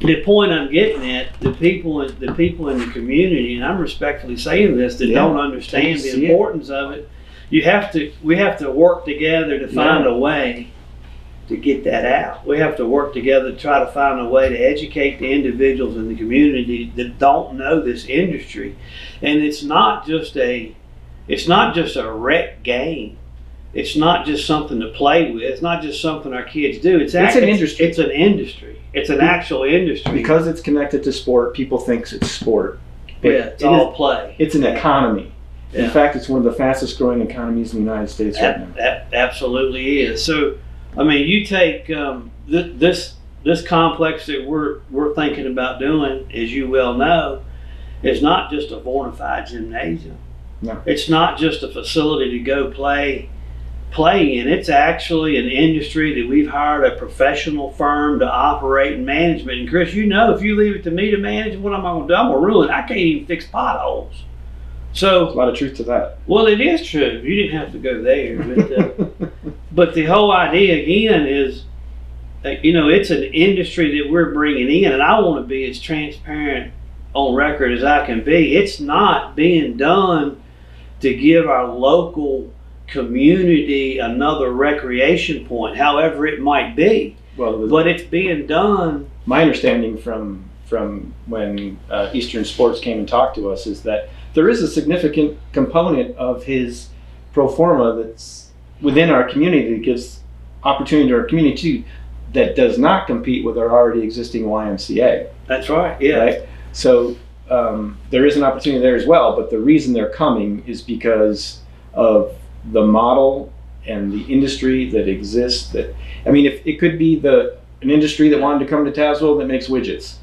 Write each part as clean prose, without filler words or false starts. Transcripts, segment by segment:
the point I'm getting at, the people in the community, and I'm respectfully saying this, that don't understand the importance of it. We have to work together to find a way to get that out. We have to work together to try to find a way to educate the individuals in the community that don't know this industry. And it's not just a rec game. It's not just something to play with. It's not just something our kids do. It's an industry. It's an industry. It's an actual industry. Because it's connected to sport, people think it's sport. But it's all play. It's an economy. Yeah. In fact, it's one of the fastest growing economies in the United States right now. That absolutely is. So, I mean, you take this complex that we're thinking about doing, as you well know, is not just a bona fide gymnasium. No. It's not just a facility to go play in. It's actually an industry that we've hired a professional firm to operate and management. And Chris, you know, if you leave it to me to manage, what am I going to do? I'm going to ruin it. I can't even fix potholes. So there's a lot of truth to that. Well, it is true. You didn't have to go there, but the whole idea again is, it's an industry that we're bringing in, and I want to be as transparent on record as I can be. It's not being done to give our local community another recreation point, however it might be. But it's being done. My understanding from when Eastern Sports came and talked to us is that there is a significant component of his pro forma that's within our community that gives opportunity to our community too, that does not compete with our already existing YMCA. That's right. Yeah. Right? So there is an opportunity there as well, but the reason they're coming is because of the model and the industry that exists. If it could be an industry that wanted to come to Tazewell that makes widgets.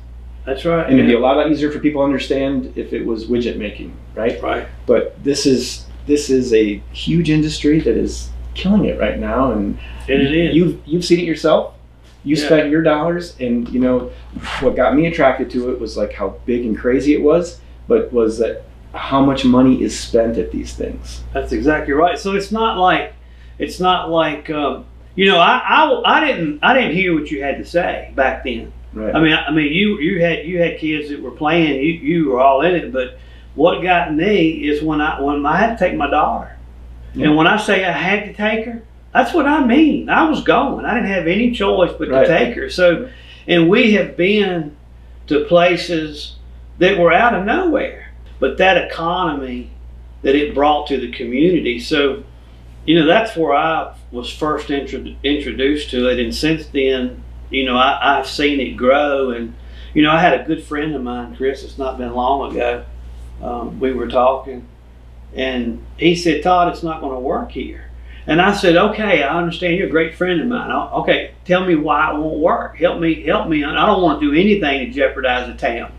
That's right. And it'd be a lot easier for people to understand if it was widget making, right? Right. But this is a huge industry that is killing it right now, and it is. You've seen it yourself. You spent your dollars, and what got me attracted to it was like how big and crazy it was, but was that how much money is spent at these things. That's exactly right. So it's not like I didn't hear what you had to say back then. Right. I mean, you had kids that were playing. You were all in it. But what got me is when I had to take my daughter, and when I say I had to take her, that's what I mean. I was going. I didn't have any choice but to take her. So, and we have been to places that were out of nowhere, but that economy that it brought to the community. So, that's where I was first introduced to it, and since then. I've seen it grow, and I had a good friend of mine, Chris. It's not been long ago. We were talking, and he said, "Todd, it's not going to work here." And I said, "Okay, I understand. You're a great friend of mine. Okay, tell me why it won't work. Help me. I don't want to do anything to jeopardize the town.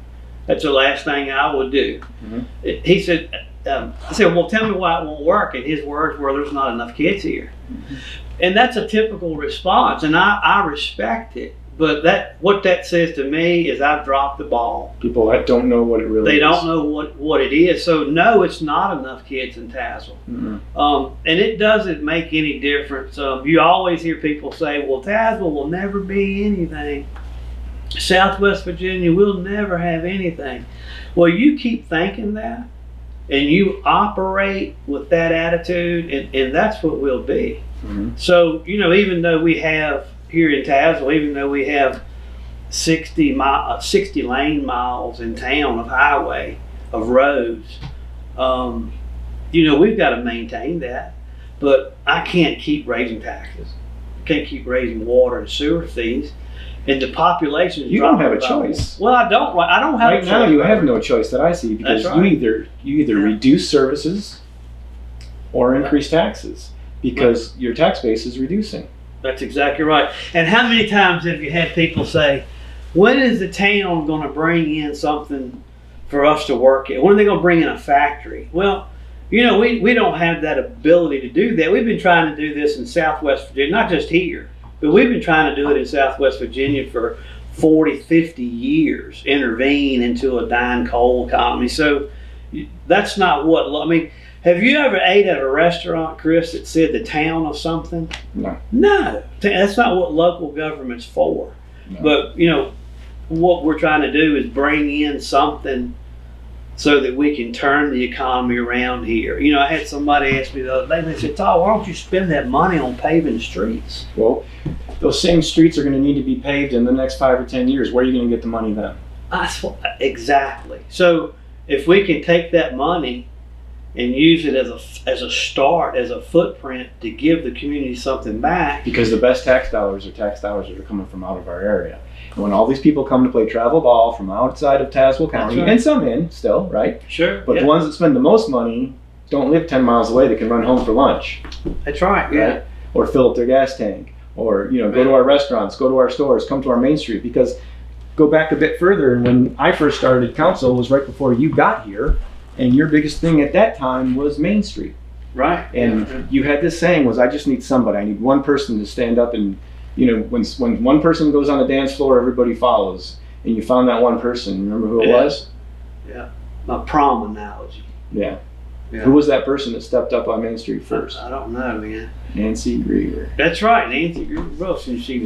That's the last thing I would do." Mm-hmm. He said, "I said, well, tell me why it won't work." And his words were, "There's not enough kids here." Mm-hmm. And that's a typical response, and I respect it. But what that says to me is I've dropped the ball. People that don't know what it really is. They don't know what it is. So no, it's not enough kids in Tazewell. Mm-hmm. And it doesn't make any difference. You always hear people say, well, Tazewell will never be anything. Southwest Virginia will never have anything. Well, you keep thinking that, and you operate with that attitude, and that's what we'll be. Mm-hmm. So, even though we have here in Tazewell, even though we have 60 lane miles in town of highway, of roads, we've got to maintain that. But I can't keep raising taxes. I can't keep raising water and sewer fees. And the population. You don't have a choice. Well, I don't have a choice. Right now, you have no choice that I see, because you either reduce services or increase taxes, because your tax base is reducing. That's exactly right. And how many times have you had people say, when is the town going to bring in something for us to work at? When are they going to bring in a factory? Well, we don't have that ability to do that. We've been trying to do this in Southwest Virginia, not just here, but we've been trying to do it in Southwest Virginia for 40, 50 years, intervene into a dying coal economy. So that's not have you ever ate at a restaurant, Chris, that said the town of something? No. No. That's not what local government's for. No. But, what we're trying to do is bring in something so that we can turn the economy around here. You know, I had somebody ask me the other day, they said, Todd, why don't you spend that money on paving streets? Well, those same streets are going to need to be paved in the next 5 or 10 years. Where are you going to get the money then? Exactly. So if we can take that money and use it as a start, as a footprint to give the community something back. Because the best tax dollars are tax dollars that are coming from out of our area. And when all these people come to play travel ball from outside of Tazewell County, right. and some in still, right? Sure. But the ones that spend the most money don't live 10 miles away. They can run home for lunch. That's right. Yeah. Right? Or fill up their gas tank, or go to our restaurants, go to our stores, come to our Main Street. Because go back a bit further, and when I first started council was right before you got here, and your biggest thing at that time was Main Street. Right. And you had this saying was, I just need somebody. I need one person to stand up and, when one person goes on the dance floor, everybody follows. And you found that one person. Remember who it was? Yeah. My prom analogy. Yeah. Yeah. Who was that person that stepped up on Main Street first? I don't know, man. Nancy Grieger. That's right, Nancy Brooks, and she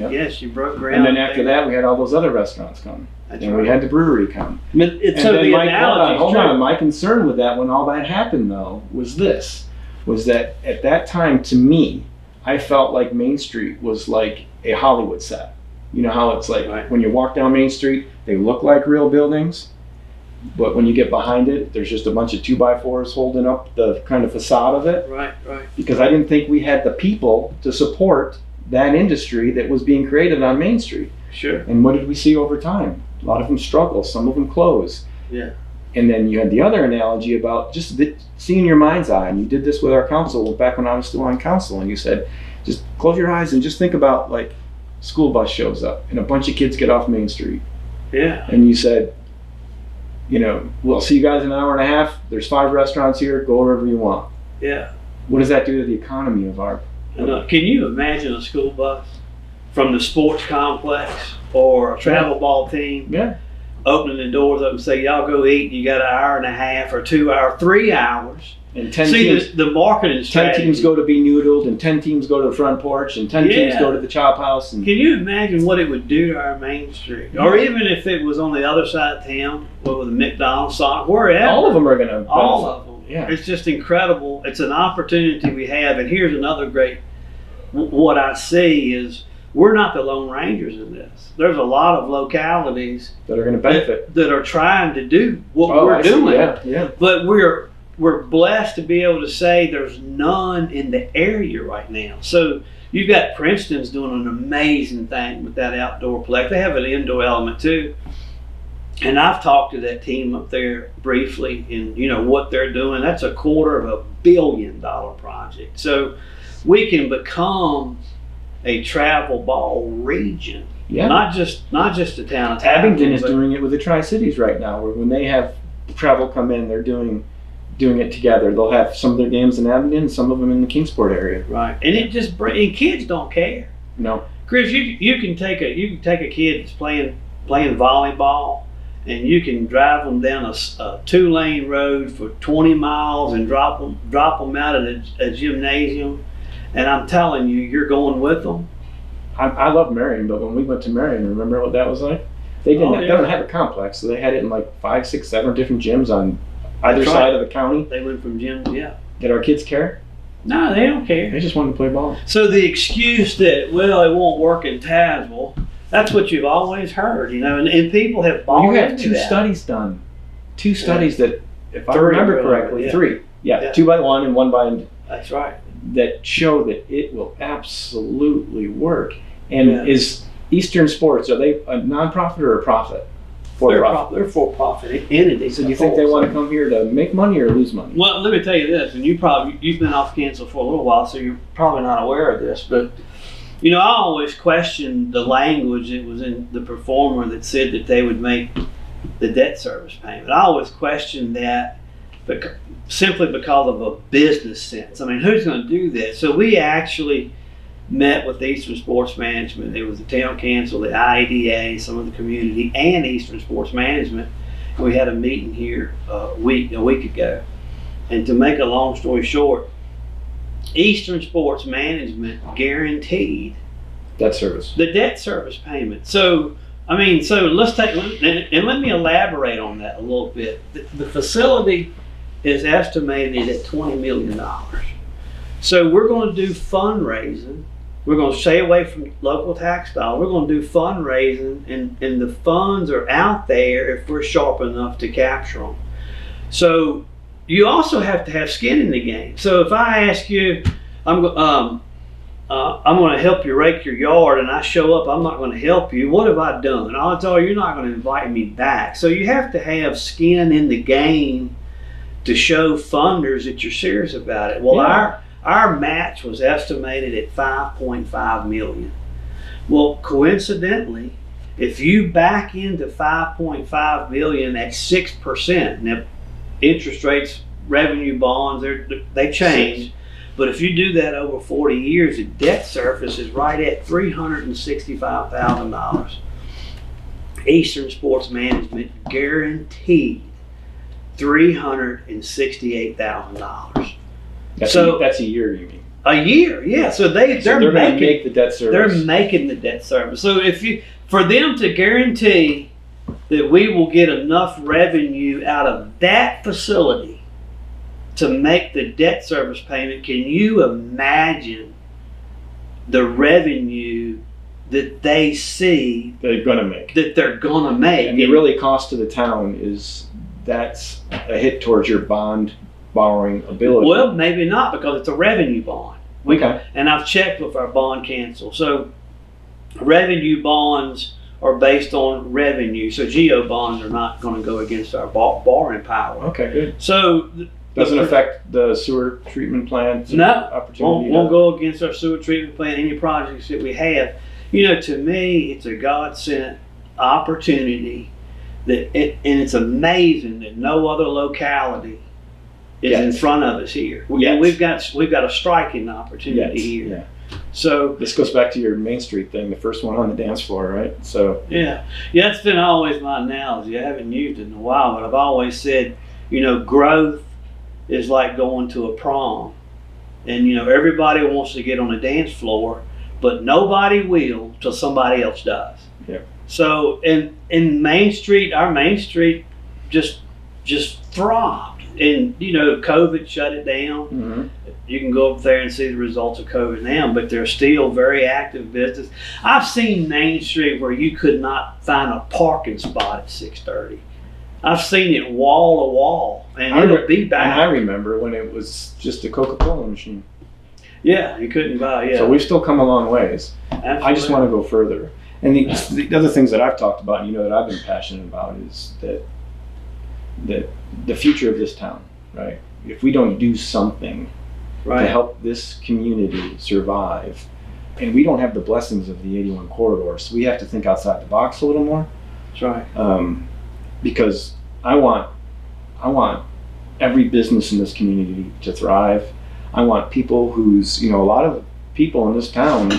broke ground. And then after that, we had all those other restaurants come. That's and right. we had the brewery come. But So then Mike, hold on. My concern with that, when all that happened though, was that at that time, to me, I felt like Main Street was like a Hollywood set. You know how it's like when you walk down Main Street, they look like real buildings, but when you get behind it, there's just a bunch of 2x4s holding up the kind of facade of it. Right. Because I didn't think we had the people to support that industry that was being created on Main Street. Sure. And what did we see over time? A lot of them struggle, some of them close. Yeah. And then you had the other analogy about just seeing your mind's eye, and you did this with our council back when I was still on council, and you said, just close your eyes and just think about like school bus shows up and a bunch of kids get off Main Street. Yeah. And you said, we'll see you guys in an hour and a half. There's 5 restaurants here. Go wherever you want. Yeah. What does that do to the economy of our? Can you imagine a school bus from the sports complex or a travel ball team? Yeah. Opening the doors up and say, y'all go eat. You got an hour and a half or 2 hours, 3 hours. And 10 teams, the marketing strategy. 10 teams go to be noodled, and 10 teams go to the front porch, and 10 teams go to the chop house. And can you imagine what it would do to our Main Street? Or even if it was on the other side of town, with a McDonald's, Sonic, wherever. All of them are going to. All of them. Yeah. It's just incredible. It's an opportunity we have. And here's another great, what I see is we're not the Lone Rangers in this. There's a lot of localities that are going to benefit. That are trying to do what we're doing. Yeah. But we're blessed to be able to say there's none in the area right now. So you've got Princeton's doing an amazing thing with that outdoor play. They have an indoor element too. And I've talked to that team up there briefly, and what they're doing. That's a $250 million project. So we can become a travel ball region. Yeah. Not just the town of Abingdon is doing it with the Tri-Cities right now, where when they have travel come in, they're doing it together. They'll have some of their games in Abingdon, some of them in the Kingsport area. Right, and it just and kids don't care. No, Chris, you can take a kid that's playing volleyball, and you can drive them down a 2-lane road for 20 miles and drop them out at a gymnasium, and I'm telling you, you're going with them. I love Marion, but when we went to Marion, remember what that was like? They didn't. They don't have a complex, so they had it in like 5, 6, 7 different gyms on either side of the county. They went from gyms, yeah. Did our kids care? No, they don't care. They just wanted to play ball. So the excuse that, it won't work in Tazewell, that's what you've always heard, and people have bought You have into 2 that. studies done. 2 studies that, if I 3 remember really, correctly, yeah. 3. Yeah, 2 by 1 and 1 by. That's right. That show that it will absolutely work. And is Eastern Sports, are they a nonprofit or a profit? They're for-profit entities. So do you think they want to come here to make money or lose money? Well, let me tell you this, and you've been off council for a little while, so you're probably not aware of this, but I always questioned the language that was in the performer that said that they would make the debt service payment. I always questioned that simply because of a business sense. I mean, who's going to do that? So we actually met with Eastern Sports Management. It was the town council, the IADA, some of the community, and Eastern Sports Management. And we had a meeting here a week ago. And to make a long story short, Eastern Sports Management guaranteed debt service. the debt service payment. So I mean, so let's take, and let me elaborate on that a little bit. The facility is estimated at $20 million. So we're going to do fundraising. We're going to stay away from local tax dollars. We're going to do fundraising, and the funds are out there if we're sharp enough to capture them. So you also have to have skin in the game. So if I ask you, I'm going to help you rake your yard, and I show up, I'm not going to help you. What have I done? Odds are you're not going to invite me back. So you have to have skin in the game to show funders that you're serious about it. Well, Yeah. our match was estimated at $5.5 million. Well, coincidentally, if you back into $5.5 million at 6%, now interest rates, revenue bonds, they change. But if you do that over 40 years, the debt service is right at $365,000. Eastern Sports Management guaranteed $368,000. That's a year, you mean? A year, yeah. So they're going to making make the debt service. they're making the debt service. So for them to guarantee that we will get enough revenue out of that facility to make the debt service payment, can you imagine the revenue that they see they're going to make? That they're going to make. And the really cost to the town that's a hit towards your bond borrowing ability. Well, maybe not, because it's a revenue bond. Okay. And I've checked with our bond counsel. So revenue bonds are based on revenue. So GO bonds are not going to go against our borrowing power. Okay, good. So Doesn't affect the sewer treatment plant? No, Opportunity? won't go against our sewer treatment plant, any projects that we have. You know, to me, it's a God-sent opportunity and it's amazing that no other locality is in front of us here. We've got a striking opportunity here. Yeah. So this goes back to your Main Street thing, the first one on the dance floor, right? So yeah, it's been always my analogy. I haven't used it in a while, but I've always said, you know, growth is like going to a prom, and you know everybody wants to get on the dance floor, but nobody will till somebody else does. Yeah. So in Main Street, our Main Street just throbbed, and you know COVID shut it down. Mm-hmm. You can go up there and see the results of COVID now, but they're still very active business. I've seen Main Street where you could not find a parking spot at 6:30. I've seen it wall to wall, and it'll be back. And I remember when it was just a Coca-Cola machine. Yeah, you couldn't buy. Yeah. So we've still come a long ways. Absolutely. I just want to go further. And the other things that I've talked about, and you know, that I've been passionate about, is that the future of this town, right? If we don't do something to help this community survive, and we don't have the blessings of the 81 corridor, so we have to think outside the box a little more. That's right. Because I want every business in this community to thrive. I want people who's, you know, a lot of people in this town,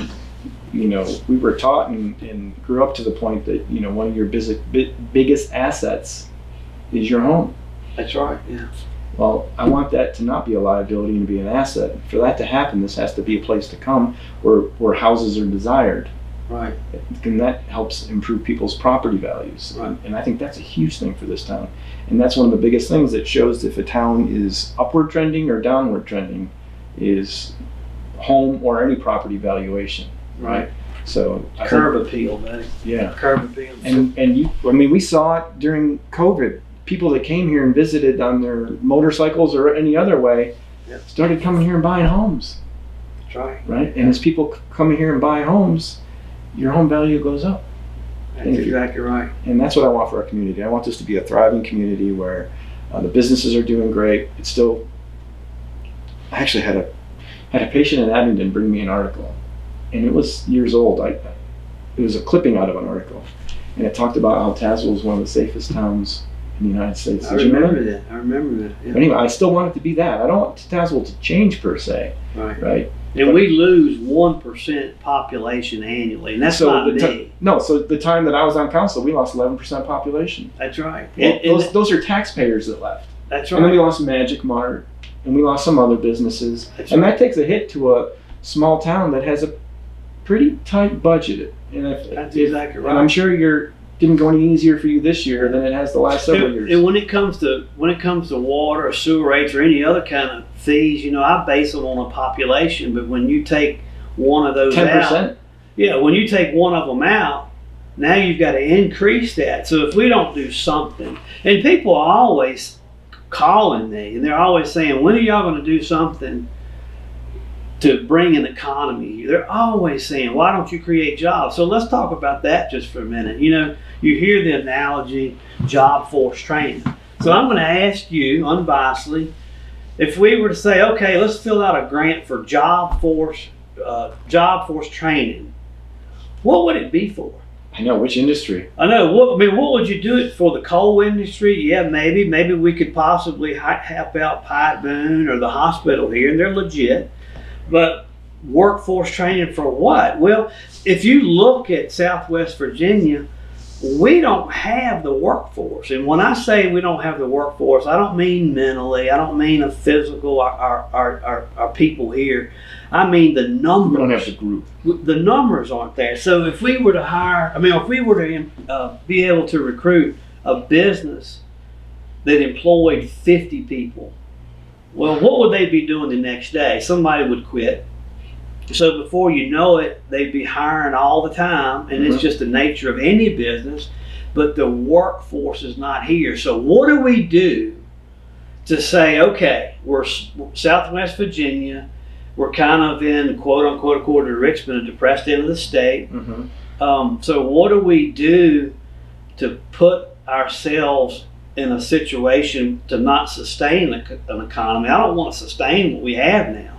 you know, we were taught and grew up to the point that, you know, one of your biggest assets is your home. That's right, yeah. Well, I want that to not be a liability and to be an asset. For that to happen, this has to be a place to come where houses are desired. Right. And that helps improve people's property values. Right. And I think that's a huge thing for this town. And that's one of the biggest things that shows if a town is upward trending or downward trending, is home or any property valuation. Right. So Curb appeal, buddy. Yeah. Curb appeal. And we saw it during COVID. People that came here and visited on their motorcycles or any other way started coming here and buying homes. That's right. Right? And as people come here and buy homes, your home value goes up. That's exactly right. And that's what I want for our community. I want this to be a thriving community where the businesses are doing great. It's still, I actually had a patient in Abingdon bring me an article, and it was years old. It was a clipping out of an article, and it talked about how Tazewell is one of the safest towns in the United States. I remember that. Yeah. But anyway, I still want it to be that. I don't want Tazewell to change per se. Right. And we lose 1% population annually, and that's not big. So the time that I was on council, we lost 11% population. That's right. Well, those are taxpayers that left. That's right. And then we lost Magic Mart, and we lost some other businesses. That takes a hit to a small town that has a pretty tight budget. And that's exactly right. And I'm sure didn't go any easier for you this year than it has the last several years. And when it comes to water or sewer rates or any other kind of fees, I base them on a population. But when you take one of those 10%. out, when you take one of them out, now you've got to increase that. So if we don't do something, and people are always calling me, and they're always saying, when are y'all going to do something to bring an economy? They're always saying, why don't you create jobs? So let's talk about that just for a minute. You hear the analogy, job force training. So I'm going to ask you unbiasedly, if we were to say, okay, let's fill out a grant for job force training, what would it be for? I know, which industry? I know. What would you do it for? The coal industry? Yeah, maybe. Maybe we could possibly help out Pipe Boone or the hospital here, and they're legit. But workforce training for what? Well, if you look at Southwest Virginia, we don't have the workforce. And when I say we don't have the workforce, I don't mean mentally. I don't mean a physical, our people here. I mean the numbers. We don't have the group. The numbers aren't there. So if we were to be able to recruit a business that employed 50 people, well, what would they be doing the next day? Somebody would quit. So before you know it, they'd be hiring all the time, and it's just the nature of any business, but the workforce is not here. So what do we do to say, okay, we're Southwest Virginia, we're kind of in, quote unquote, according to Richmond, a depressed end of the state. So what do we do to put ourselves in a situation to not sustain an economy? I don't want to sustain what we have now.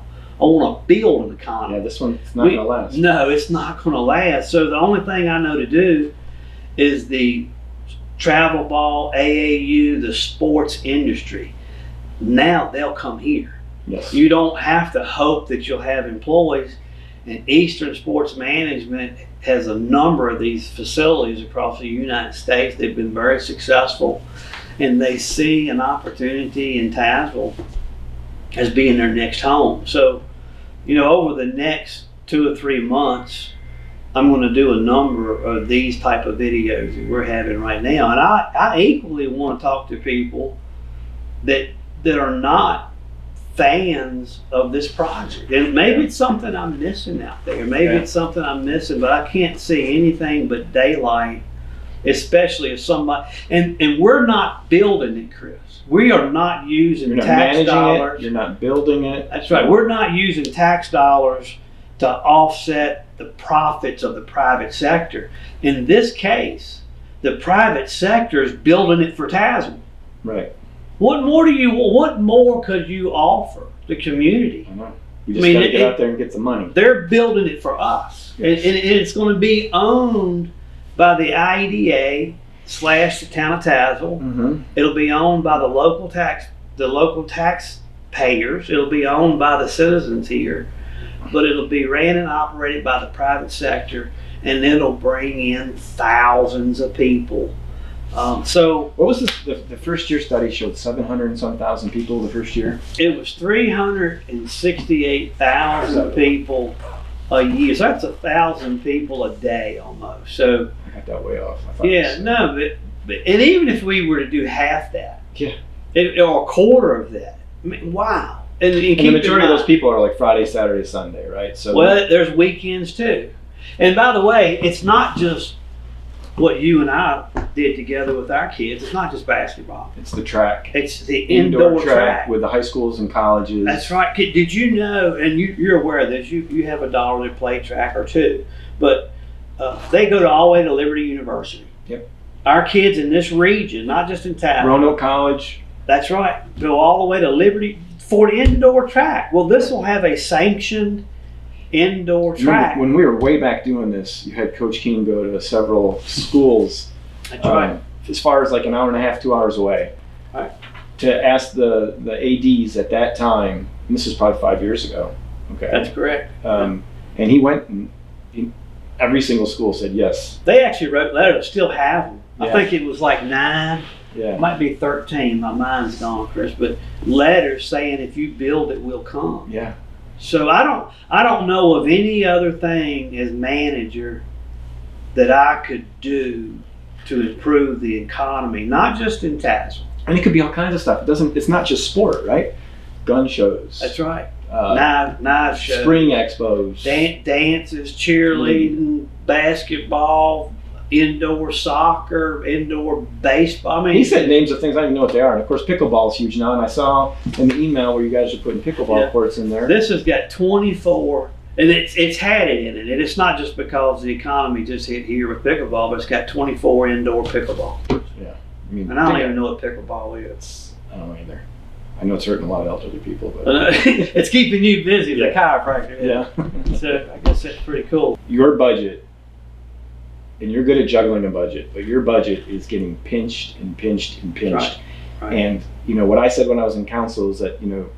I want to build an economy. Yeah, this one's not going to last. No, it's not going to last. So the only thing I know to do is the travel ball, AAU, the sports industry. Now they'll come here. Yes. You don't have to hope that you'll have employees. And Eastern Sports Management has a number of these facilities across the United States. They've been very successful, and they see an opportunity in Tazewell as being their next home. So, over the next 2 or 3 months, I'm going to do a number of these type of videos that we're having right now. And I equally want to talk to people that are not fans of this project. And maybe it's something I'm missing out there. Maybe it's something I'm missing, but I can't see anything but daylight, especially if somebody, and we're not building it, Chris. We are not using tax dollars. You're not building it. That's right. We're not using tax dollars to offset the profits of the private sector. In this case, the private sector is building it for Tazewell. Right. What more could you offer the community? I know. You just got to get out there and get the money. They're building it for us. Yes. And it's going to be owned by the IEDA / the town of Tazewell. It'll be owned by the local taxpayers. It'll be owned by the citizens here, but it'll be ran and operated by the private sector, and it'll bring in thousands of people. So what was the first year study showed 700 and some thousand people the first year? It was 368,000 people a year. So that's 1,000 people a day almost. So I got that way off. but and even if we were to do half that, or a quarter of that, I mean, wow. And the majority of those people are like Friday, Saturday, Sunday, right? So there's weekends too. And by the way, it's not just what you and I did together with our kids. It's not just basketball. It's the track. It's the indoor track with the high schools and colleges. That's right. Did you know, and you're aware of this, you have a daughter that play track or two, but they go all the way to Liberty University. Yep. Our kids in this region, not just in Tazewell. Roanoke College. That's right. Go all the way to Liberty for the indoor track. Well, this will have a sanctioned indoor track. When we were way back doing this, you had Coach Keene go to several schools. That's right. As far as like an hour and a half, 2 hours away. Right. To ask the ADs at that time, and this is probably 5 years ago. Okay. That's correct. And he went, and every single school said yes. They actually wrote letters, still have them. Yeah. I think it was like 9. Yeah. It might be 13. My mind's gone, Chris. But letters saying if you build it, we'll come. Yeah. So I don't know of any other thing as manager that I could do to improve the economy, not just in Tazewell. And it could be all kinds of stuff. It's not just sport, right? Gun shows. That's right. Knife shows. Spring expos. Dances, cheerleading, basketball, indoor soccer, indoor baseball. I mean, he said names of things, I don't even know what they are. And of course, pickleball is huge now. And I saw in the email where you guys are putting pickleball courts in there. This has got 24, and it's had it in it. And it's not just because the economy just hit here with pickleball, but it's got 24 indoor pickleball. Yeah. I mean, and I don't even know what pickleball is. I don't know either. I know it's hurting a lot of elderly people, but it's keeping you busy, the chiropractor. Yeah. So I guess that's pretty cool. Your budget, and you're good at juggling a budget, but your budget is getting pinched and pinched and pinched. Right. And you know what I said when I was in council is that, you know,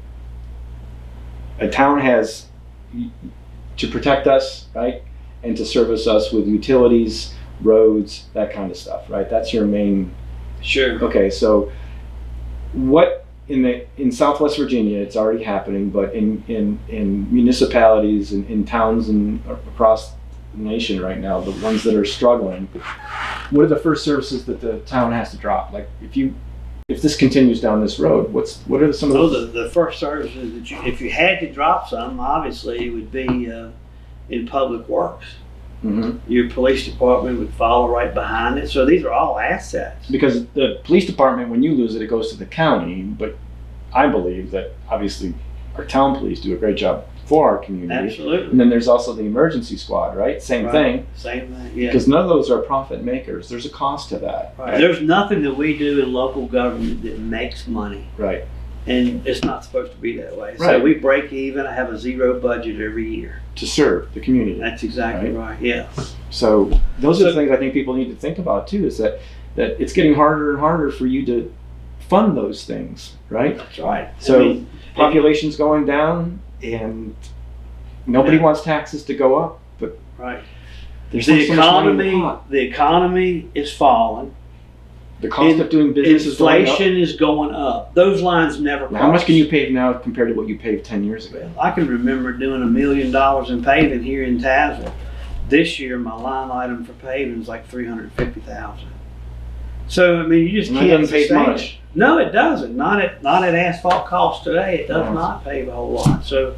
a town has to protect us, right, and to service us with utilities, roads, that kind of stuff, right? That's your main. Sure. Okay, so what in Southwest Virginia, it's already happening, but in municipalities and in towns and across the nation right now, the ones that are struggling, what are the first services that the town has to drop? Like if this continues down this road, what are some of those? The first services that if you had to drop some, obviously it would be in public works. Mm-hmm. Your police department would follow right behind it. So these are all assets. Because the police department, when you lose it, it goes to the county. But I believe that obviously our town police do a great job for our community. Absolutely. And then there's also the emergency squad, right? Same thing. Same thing, yeah. Because none of those are profit makers. There's a cost to that. Right. There's nothing that we do in local government that makes money. Right. And it's not supposed to be that way. Right. So we break even. I have a zero budget every year. To serve the community. That's exactly right. Yeah. So those are the things I think people need to think about too, is that it's getting harder and harder for you to fund those things, right? That's right. So population's going down and nobody wants taxes to go up, but there's the so much money in the pot. The economy is falling. The cost of doing business is going up. Inflation is going up. Those lines never cross. How much can you pave now compared to what you paved 10 years ago? I can remember doing $1 million in paving here in Tazewell. This year, my line item for paving is like $350,000. So I mean, you just can't. That doesn't pave much. No, it doesn't. Not at asphalt cost today. It does not pave a whole lot. So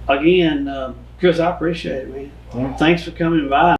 again, Chris, I appreciate it, man. Yeah. Thanks for coming by.